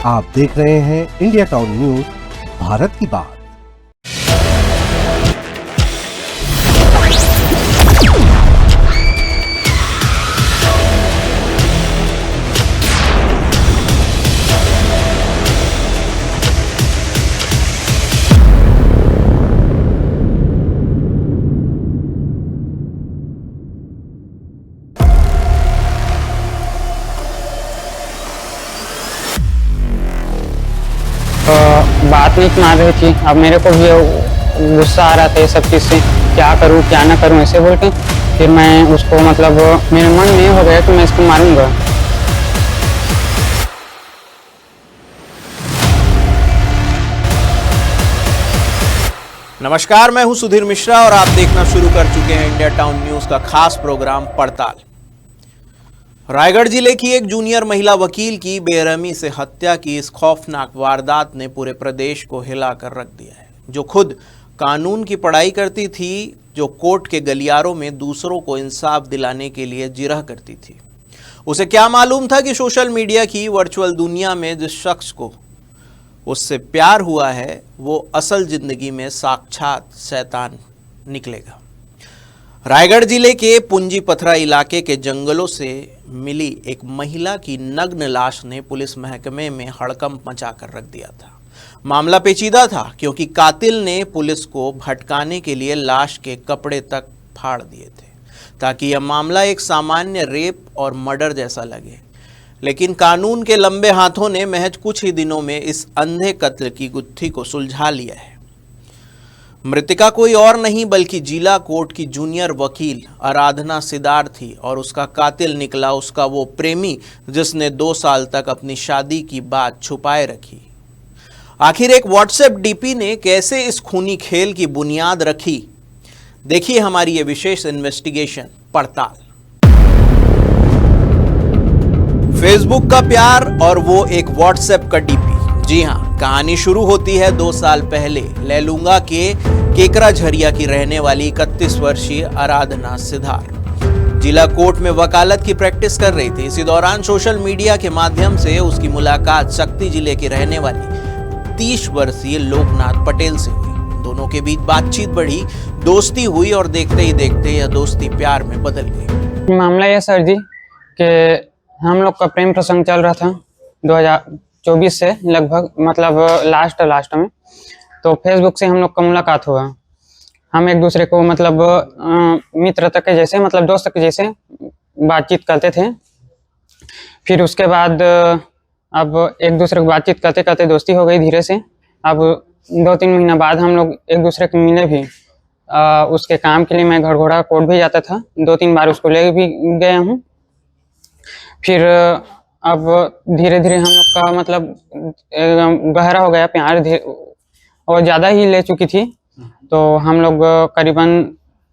आप देख रहे हैं इंडिया टाउन न्यूज, भारत की बात। बात नहीं मार रही थी। अब मेरे को भी गुस्सा आ रहा था ये सब चीज़ से, क्या करूं क्या ना करूं ऐसे बोल के फिर मैं उसको मतलब मेरे मन में हो गया कि मैं इसको मारूंगा। नमस्कार, मैं हूं सुधीर मिश्रा और आप देखना शुरू कर चुके हैं इंडिया टाउन न्यूज का खास प्रोग्राम पड़ताल। रायगढ़ जिले की एक जूनियर महिला वकील की बेरहमी से हत्या की इस खौफनाक वारदात ने पूरे प्रदेश को हिलाकर रख दिया है। जो खुद कानून की पढ़ाई करती थी, जो कोर्ट के गलियारों में दूसरों को इंसाफ दिलाने के लिए जिरह करती थी, उसे क्या मालूम था कि सोशल मीडिया की वर्चुअल दुनिया में जिस शख्स को उससे प्यार हुआ है वो असल जिंदगी में साक्षात शैतान निकलेगा। रायगढ़ जिले के पुंजी पथरा इलाके के जंगलों से मिली एक महिला की नग्न लाश ने पुलिस महकमे में हड़कंप मचाकर रख दिया था। मामला पेचीदा था क्योंकि कातिल ने पुलिस को भटकाने के लिए लाश के कपड़े तक फाड़ दिए थे ताकि यह मामला एक सामान्य रेप और मर्डर जैसा लगे। लेकिन कानून के लंबे हाथों ने महज कुछ ही दिनों में इस अंधे कत्ल की गुत्थी को सुलझा लिया है। मृतिका कोई और नहीं बल्कि जिला कोर्ट की जूनियर वकील आराधना सिदार थी और उसका कातिल निकला उसका वो प्रेमी जिसने 2 साल तक अपनी शादी की बात छुपाए रखी। आखिर एक व्हाट्सएप डीपी ने कैसे इस खूनी खेल की बुनियाद रखी, देखिए हमारी ये विशेष इन्वेस्टिगेशन पड़ताल। फेसबुक का प्यार और वो एक व्हाट्सएप का डीपी। जी हाँ, कहानी शुरू होती है 2 साल पहले लेलूंगा के केकरा झरिया की रहने वाली 31 वर्षीय आराधना सिदार जिला कोर्ट में वकालत की प्रैक्टिस कर रही थी। इसी दौरान सोशल मीडिया के माध्यम से उसकी मुलाकात शक्ति जिले की रहने वाली 30 वर्षीय लोकनाथ पटेल से हुई। दोनों के बीच बातचीत बढ़ी, दोस्ती हुई और देखते ही देखते यह दोस्ती प्यार में बदल गई। मामला यह सर जी कि हम लोग का प्रेम प्रसंग चल रहा था 2024 से लगभग, मतलब लास्ट में। तो फेसबुक से हम लोग का मुलाकात हुआ। हम एक दूसरे को मतलब मित्रता के जैसे, मतलब दोस्त के जैसे बातचीत करते थे। फिर उसके बाद अब एक दूसरे को बातचीत करते करते दोस्ती हो गई धीरे से। अब 2-3 महीना बाद हम लोग एक दूसरे को मिले भी। उसके काम के लिए मैं घड़घोड़ा कोर्ट भी जाता था, 2-3 बार उसको ले भी गया हूँ। फिर अब धीरे धीरे हम लोग का मतलब गहरा हो गया प्यार, और ज़्यादा ही ले चुकी थी। तो हम लोग करीबन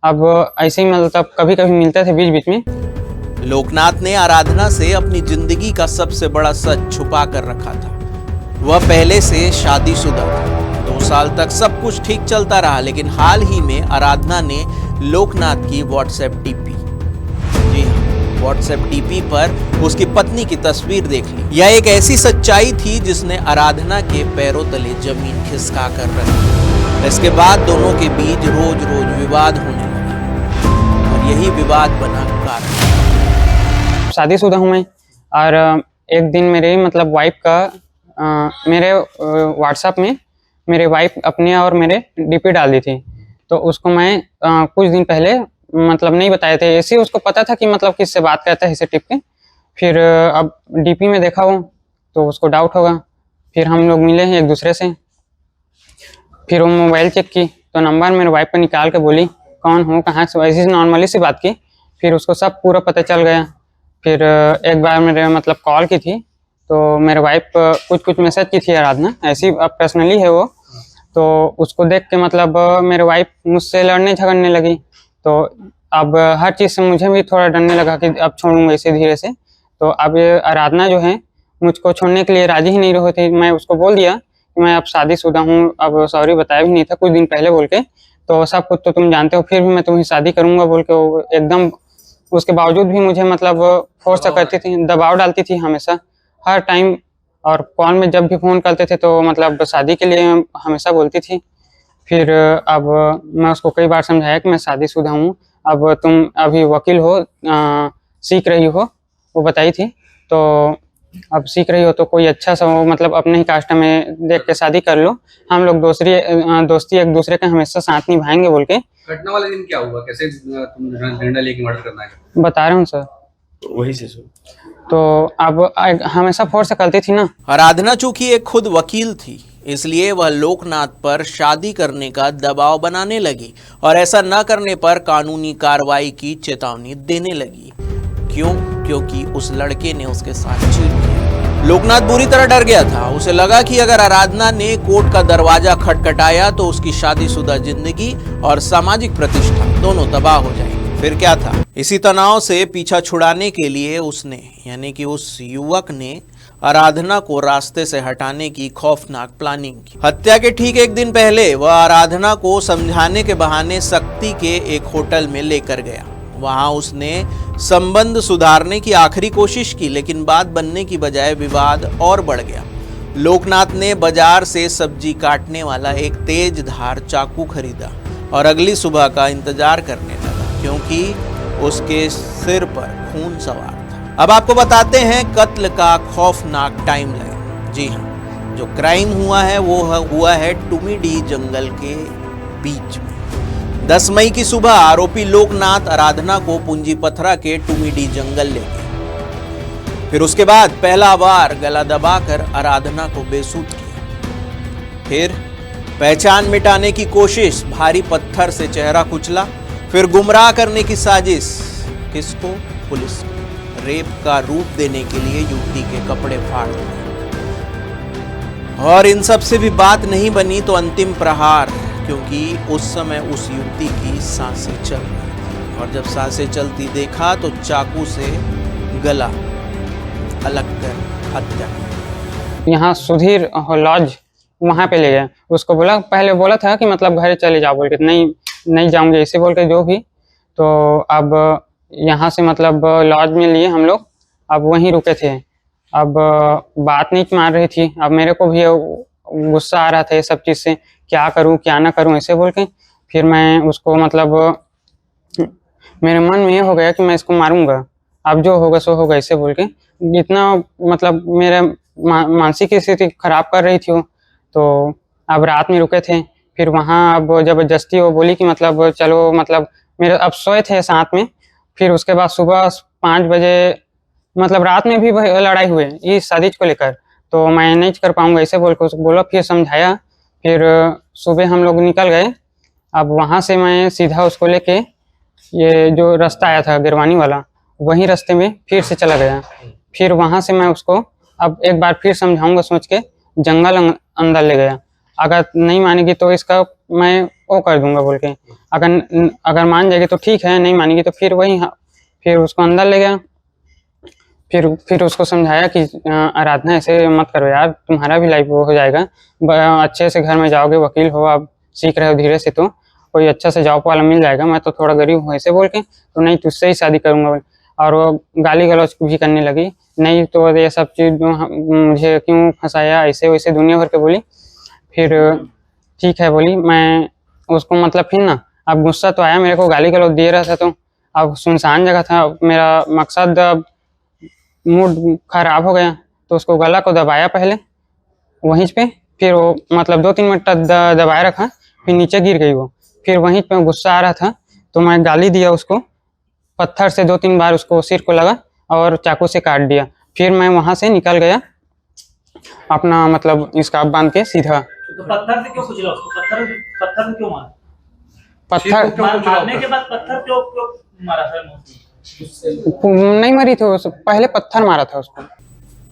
अब ऐसे ही मतलब कभी कभी मिलते थे बीच बीच में। लोकनाथ ने आराधना से अपनी जिंदगी का सबसे बड़ा सच छुपा कर रखा था। वह पहले से शादीशुदा था। 2 साल तक सब कुछ ठीक चलता रहा, लेकिन हाल ही में आराधना ने लोकनाथ की व्हाट्सएप डीपी, जी हाँ, व्हाट्सएप डीपी पर उसकी पत्नी की तस्वीर देख ली। यह एक ऐसी सच्चाई थी जिसने आराधना के पैरों तले जमीन खिसका कर रख दी। इसके बाद दोनों के बीच रोज रोज विवाद होने लगा और यही विवाद बना कारण। शादीशुदा हूँ मैं, और एक दिन मेरे मतलब वाइफ का मेरे व्हाट्सएप में मेरे वाइफ अपने और मेरे डीपी डाल दी थी। तो उसको मैं कुछ दिन पहले मतलब नहीं बताए थे, ऐसे उसको पता था कि मतलब किससे बात करता है इसे टिप के। फिर अब डीपी में देखा वो तो उसको डाउट होगा। फिर हम लोग मिले हैं एक दूसरे से। फिर वो मोबाइल चेक की तो नंबर मेरे वाइफ को निकाल के बोली कौन हो, कहाँ से, ऐसी नॉर्मली सी बात की। फिर उसको सब पूरा पता चल गया। फिर एक बार मेरे मतलब कॉल की थी तो मेरे वाइफ कुछ मैसेज की थी आराधना, ऐसी पर्सनली है वो। तो उसको देख के मतलब मेरे वाइफ मुझसे लड़ने झगड़ने लगी। तो अब हर चीज़ से मुझे भी थोड़ा डरने लगा कि अब छोड़ूंगा इसे धीरे से। तो अब आराधना जो है मुझको छोड़ने के लिए राजी ही नहीं रही थी। मैं उसको बोल दिया कि मैं अब शादीशुदा हूँ, अब सॉरी बताया भी नहीं था कुछ दिन पहले बोल के। तो सब कुछ तो तुम जानते हो, फिर भी मैं तुम्हें शादी करूंगा बोल के वो एकदम, उसके बावजूद भी मुझे मतलब फोर्स करती थी, दबाव डालती थी हमेशा, हर टाइम और कॉल में जब भी फ़ोन करते थे तो मतलब शादी के लिए हमेशा बोलती थी। फिर अब मैं उसको कई बार समझाया कि मैं शादीशुदा हूँ, अब तुम अभी वकील हो, सीख रही हो, वो बताई थी। तो अब सीख रही हो तो कोई अच्छा सा हो, मतलब अपने ही कास्ट में देख के शादी कर लो, हम लोग दोस्ती एक दूसरे का हमेशा साथ निभाएंगे बोल के। घटना वाले दिन क्या हुआ, कैसे तुम निर्णय लेके मर्डर करना है? बता रहा हूँ सर। वही से सुन। तो अब हमेशा फोर्स से करती थी ना। आराधना चूंकि एक खुद वकील थी, इसलिए वह लोकनाथ पर शादी करने का दबाव बनाने लगी और ऐसा न करने पर कानूनी कार्रवाई की चेतावनी देने लगी। क्यों? क्योंकि उस लड़के ने उसके साथ चीट किया। लोकनाथ बुरी तरह डर गया था। उसे लगा कि अगर आराधना ने कोर्ट का दरवाजा खटखटाया तो उसकी शादीशुदा जिंदगी और सामाजिक प्रतिष्ठा दोनों तबाह हो जाएंगे। फिर क्या था? इसी तनाव से पीछा छुड़ाने के लिए उसने, यानी कि उस युवक ने आराधना को रास्ते से हटाने की खौफनाक प्लानिंग की। हत्या के ठीक एक दिन पहले वह आराधना को समझाने के बहाने सक्ती के एक होटल में लेकर गया। वहां उसने संबंध सुधारने की आखिरी कोशिश की, लेकिन बात बनने की बजाय विवाद और बढ़ गया। लोकनाथ ने बाजार से सब्जी काटने वाला एक तेज धार चाकू खरीदा और अगली सुबह का इंतजार करने लगा, क्योंकि उसके सिर पर खून सवार था। अब आपको बताते हैं कत्ल का खौफनाक टाइमलाइन। जी हाँ, जो क्राइम हुआ है वो हुआ है टुमीडी जंगल के बीच में। 10 मई की सुबह आरोपी लोकनाथ आराधना को पूंजी पथरा के टुमीडी जंगल ले गए। फिर उसके बाद पहला बार गला दबाकर आराधना को बेसुध किया। फिर पहचान मिटाने की कोशिश, भारी पत्थर से चेहरा कुचला। फिर गुमराह करने की साजिश। किसको? पुलिस को। रेप का रूप देने के लिए युवती के कपड़े फाड़ दिए। और इन सब से भी बात नहीं बनी तो अंतिम प्रहार, क्योंकि उस समय उस युवती की सांसें चल रही, और जब सांसें चलती देखा तो चाकू से गला अलग कर हत्या। यहाँ सुधीर लॉज वहाँ पे ले गया। उसको बोला, पहले बोला था कि मतलब घर चले जाओ बोल के, नहीं जाऊंगे ऐसे बोल के जो भी। तो अब यहाँ से मतलब लॉज में लिए हम लोग, अब वहीं रुके थे। अब बात नहीं मार रही थी। अब मेरे को भी गुस्सा आ रहा था ये सब चीज़ से, क्या करूं क्या ना करूं ऐसे बोल के। फिर मैं उसको मतलब मेरे मन में ये हो गया कि मैं इसको मारूंगा, अब जो होगा सो होगा ऐसे बोल के। इतना मतलब मेरे मानसिक स्थिति खराब कर रही थी वो। तो अब रात में रुके थे। फिर वहाँ अब जबरदस्ती वो बोली कि मतलब चलो, मतलब मेरे अब सोए थे साथ में। फिर उसके बाद सुबह 5 बजे मतलब रात में भी लड़ाई हुई इस शादी को लेकर। तो मैं नहीं कर पाऊंगा ऐसे बोल के उसको बोला। फिर समझाया। फिर सुबह हम लोग निकल गए। अब वहाँ से मैं सीधा उसको लेके ये जो रास्ता आया था गिरवानी वाला, वही रास्ते में फिर से चला गया। फिर वहाँ से मैं उसको अब एक बार फिर समझाऊंगा सोच के जंगल अंदर ले गया। अगर नहीं मानेगी तो इसका मैं वो कर दूंगा बोल के। अगर मान जाएगी तो ठीक है, नहीं मानेगी तो फिर फिर उसको अंदर ले गया। फिर उसको समझाया कि आराधना ऐसे मत करो यार, तुम्हारा भी लाइफ हो जाएगा, अच्छे से घर में जाओगे, वकील हो, आप सीख रहे हो धीरे से, तो कोई अच्छा से जॉब वाला मिल जाएगा। मैं तो थोड़ा गरीब हूँ ऐसे बोल के, तो नहीं तुझसे ही शादी करूँगा। और वो गाली गलौज भी करने लगी, नहीं तो ये सब चीज़ मुझे क्यों फंसाया, ऐसे वैसे दुनिया भर के बोली। फिर ठीक है बोली। मैं उसको मतलब फिर ना अब गुस्सा तो आया मेरे को, गाली गलौज दे रहा था। तो अब सुनसान जगह था, मेरा मकसद अब मूड खराब हो गया। तो उसको गला को दबाया पहले वहीं पे। फिर वो मतलब 2-3 मिनट दबाए रखा, फिर नीचे गिर गई वो। फिर वहीं पे गुस्सा आ रहा था तो मैं गाली दिया उसको, पत्थर से 2-3 बार उसको सिर को लगा और चाकू से काट दिया। फिर मैं वहाँ से निकल गया अपना मतलब स्कार्फ बांध के सीधा। तो पत्थर से क्यों कुचला उसको? पत्थर से क्यों मारा? मारने के बाद पत्थर क्यों मारा सर? नहीं मरी थी, पहले पत्थर मारा था उसको।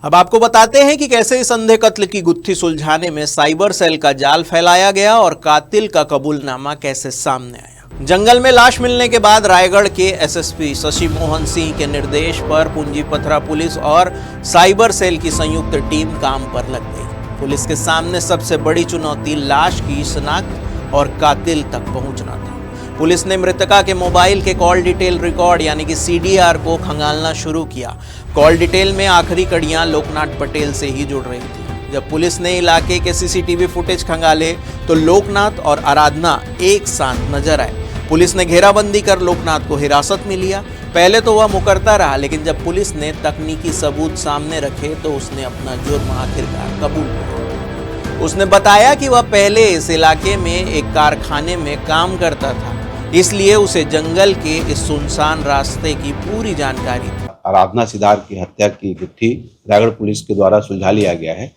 अब आपको बताते हैं कि कैसे इस अंधे कत्ल की गुत्थी सुलझाने में साइबर सेल का जाल फैलाया गया और कातिल का कबूलनामा कैसे सामने आया। जंगल में लाश मिलने के बाद रायगढ़ के एसएसपी शशि मोहन सिंह के निर्देश पर पूंजी पथरा पुलिस और साइबर सेल की संयुक्त टीम काम पर लग गई। पुलिस के सामने सबसे बड़ी चुनौती लाश की शिनाख्त और कातिल तक पहुंचना था। पुलिस ने मृतका के मोबाइल के कॉल डिटेल रिकॉर्ड यानी कि CDR को खंगालना शुरू किया। कॉल डिटेल में आखिरी कड़ियां लोकनाथ पटेल से ही जुड़ रही थी। जब पुलिस ने इलाके के सीसीटीवी फुटेज खंगाले तो लोकनाथ और आराधना एक साथ नजर आए। पुलिस ने घेराबंदी कर लोकनाथ को हिरासत में लिया। पहले तो वह मुकरता रहा, लेकिन जब पुलिस ने तकनीकी सबूत सामने रखे तो उसने अपना जुर्म आखिरकार कबूल किया। उसने बताया कि वह पहले इस इलाके में एक कारखाने में काम करता था, इसलिए उसे जंगल के इस सुनसान रास्ते की पूरी जानकारी थी। आराधना सिदार की हत्या की गुत्थी रायगढ़ पुलिस के द्वारा सुलझा लिया गया है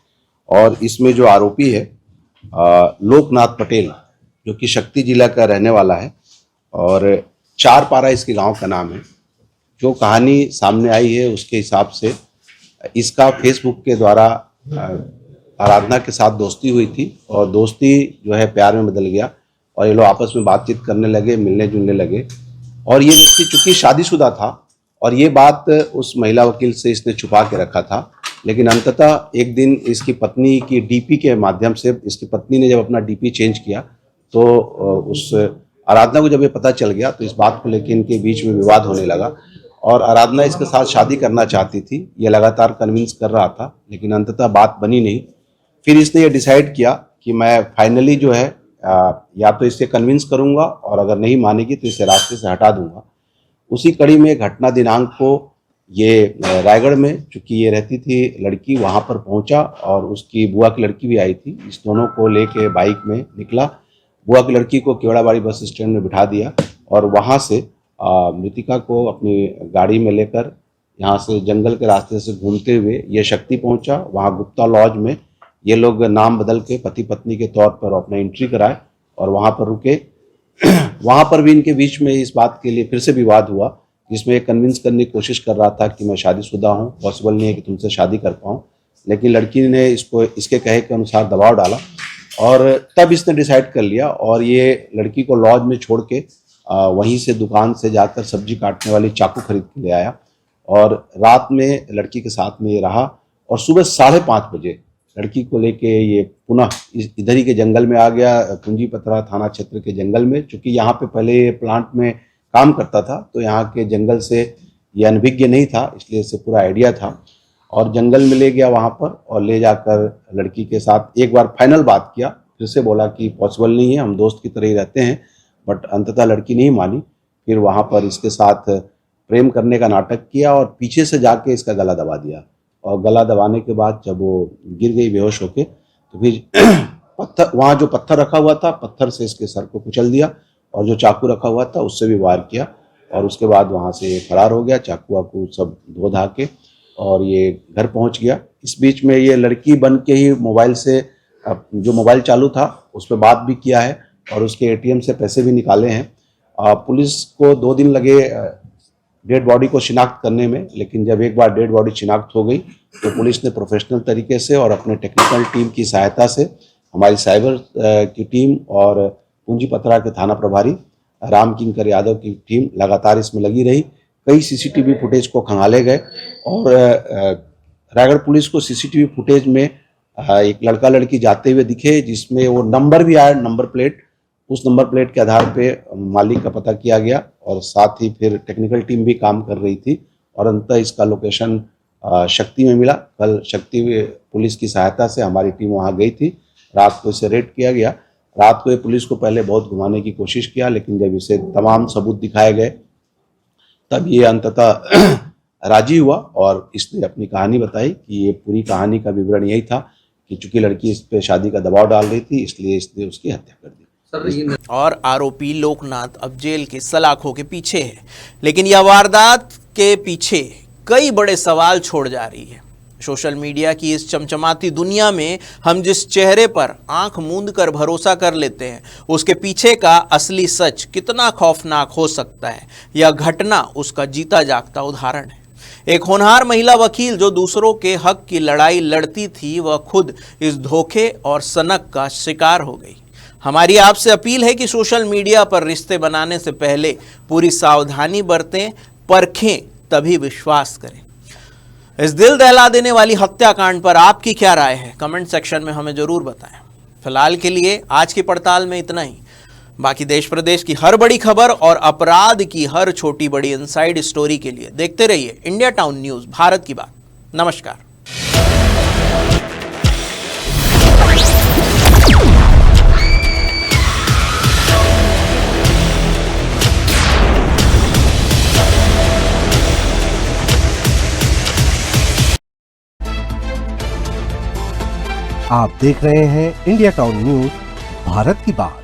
और इसमें जो आरोपी है लोकनाथ पटेल, जो कि शक्ति जिला का रहने वाला है और चारपारा इसके गांव का नाम है। जो कहानी सामने आई है उसके हिसाब से इसका फेसबुक के द्वारा आराधना के साथ दोस्ती हुई थी और दोस्ती जो है प्यार में बदल गया और ये लोग आपस में बातचीत करने लगे, मिलने जुलने लगे। और ये व्यक्ति चूंकि शादीशुदा था और ये बात उस महिला वकील से इसने छुपा के रखा था, लेकिन अंततः एक दिन इसकी पत्नी की डीपी के माध्यम से इसकी पत्नी ने जब अपना डीपी चेंज किया तो उस आराधना को जब ये पता चल गया तो इस बात को लेकर इनके बीच में विवाद होने लगा और आराधना इसके साथ शादी करना चाहती थी। ये लगातार कन्विंस कर रहा था, लेकिन अंततः बात बनी नहीं। फिर इसने ये डिसाइड किया कि मैं फाइनली जो है या तो इसे कन्विंस करूंगा और अगर नहीं मानेगी तो इसे रास्ते से हटा दूंगा। उसी कड़ी में घटना दिनांक को ये रायगढ़ में, चूंकि ये रहती थी लड़की, वहां पर पहुंचा और उसकी बुआ की लड़की भी आई थी। इस दोनों को लेके बाइक में निकला। बुआ की लड़की को केवड़ाबाड़ी बस स्टैंड में बिठा दिया और वहां से मृतिका को अपनी गाड़ी में लेकर यहाँ से जंगल के रास्ते से घूमते हुए ये शक्ति पहुंचा। वहाँ गुप्ता लॉज में ये लोग नाम बदल के पति पत्नी के तौर पर अपना एंट्री कराए और वहाँ पर रुके। वहाँ पर भी इनके बीच में इस बात के लिए फिर से विवाद हुआ, जिसमें एक कन्विंस करने की कोशिश कर रहा था कि मैं शादीशुदा हूँ, पॉसिबल नहीं है कि तुमसे शादी कर पाऊँ, लेकिन लड़की ने इसको इसके कहे के अनुसार दबाव डाला और तब इसने डिसाइड कर लिया और ये लड़की को लॉज में छोड़ के वहीं से दुकान से जाकर सब्जी काटने वाली चाकू खरीद के ले आया और रात में लड़की के साथ में ये रहा और सुबह 5:30 बजे लड़की को लेके ये पुनः इधर ही के जंगल में आ गया, पूंजीपतरा थाना क्षेत्र के जंगल में। चूँकि यहाँ पे पहले ये प्लांट में काम करता था तो यहाँ के जंगल से ये अनभिज्ञ नहीं था, इसलिए इसे पूरा आइडिया था और जंगल में ले गया वहाँ पर और ले जाकर लड़की के साथ एक बार फाइनल बात किया। फिर से बोला कि पॉसिबल नहीं है, हम दोस्त की तरह ही रहते हैं, बट अंततः लड़की नहीं मानी। फिर वहाँ पर इसके साथ प्रेम करने का नाटक किया और पीछे से जाके इसका गला दबा दिया और गला दबाने के बाद जब वो गिर गई बेहोश होके तो फिर पत्थर, वहाँ जो पत्थर रखा हुआ था, पत्थर से इसके सर को कुचल दिया और जो चाकू रखा हुआ था उससे भी वार किया और उसके बाद वहाँ से ये फरार हो गया। चाकू वाकू सब धो धा के और ये घर पहुँच गया। इस बीच में ये लड़की बन के ही मोबाइल से, जो मोबाइल चालू था उस पर बात भी किया है और उसके एटीएम से पैसे भी निकाले हैं। पुलिस को 2 दिन लगे डेड बॉडी को शिनाख्त करने में, लेकिन जब एक बार डेड बॉडी शिनाख्त हो गई तो पुलिस ने प्रोफेशनल तरीके से और अपने टेक्निकल टीम की सहायता से, हमारी साइबर की टीम और पूंजीपतरा के थाना प्रभारी राम किंकर यादव की टीम लगातार इसमें लगी रही। कई सीसीटीवी फुटेज को खंगाले गए और रायगढ़ पुलिस को सीसीटीवी फुटेज में एक लड़का लड़की जाते हुए दिखे, जिसमें वो नंबर भी आया, नंबर प्लेट। उस नंबर प्लेट के आधार पे मालिक का पता किया गया और साथ ही फिर टेक्निकल टीम भी काम कर रही थी और अंततः इसका लोकेशन शक्ति में मिला। कल शक्ति पुलिस की सहायता से हमारी टीम वहां गई थी। रात को इसे रेड किया गया। रात को ये पुलिस को पहले बहुत घुमाने की कोशिश किया, लेकिन जब इसे तमाम सबूत दिखाए गए तब ये अंततः राजी हुआ और इसने अपनी कहानी बताई कि ये पूरी कहानी का विवरण यही था कि चूंकि लड़की इस पे शादी का दबाव डाल रही थी, इसलिए इसने उसकी हत्या कर दी। और आरोपी लोकनाथ अब जेल के सलाखों के पीछे है, लेकिन यह वारदात के पीछे कई बड़े सवाल छोड़ जा रही है। सोशल मीडिया की इस चमचमाती दुनिया में हम जिस चेहरे पर आंख मूंद कर भरोसा कर लेते हैं, उसके पीछे का असली सच कितना खौफनाक हो सकता है, यह घटना उसका जीता जागता उदाहरण है। एक होनहार महिला वकील जो दूसरों के हक की लड़ाई लड़ती थी, वह खुद इस धोखे और सनक का शिकार हो गई। हमारी आपसे अपील है कि सोशल मीडिया पर रिश्ते बनाने से पहले पूरी सावधानी बरतें, परखें, तभी विश्वास करें। इस दिल दहला देने वाली हत्याकांड पर आपकी क्या राय है? कमेंट सेक्शन में हमें जरूर बताएं। फिलहाल के लिए आज की पड़ताल में इतना ही। बाकी देश प्रदेश की हर बड़ी खबर और अपराध की हर छोटी बड़ी इनसाइड स्टोरी के लिए देखते रहिए इंडिया टाउन न्यूज, भारत की बात। नमस्कार। आप देख रहे हैं इंडिया टाउन न्यूज, भारत की बात।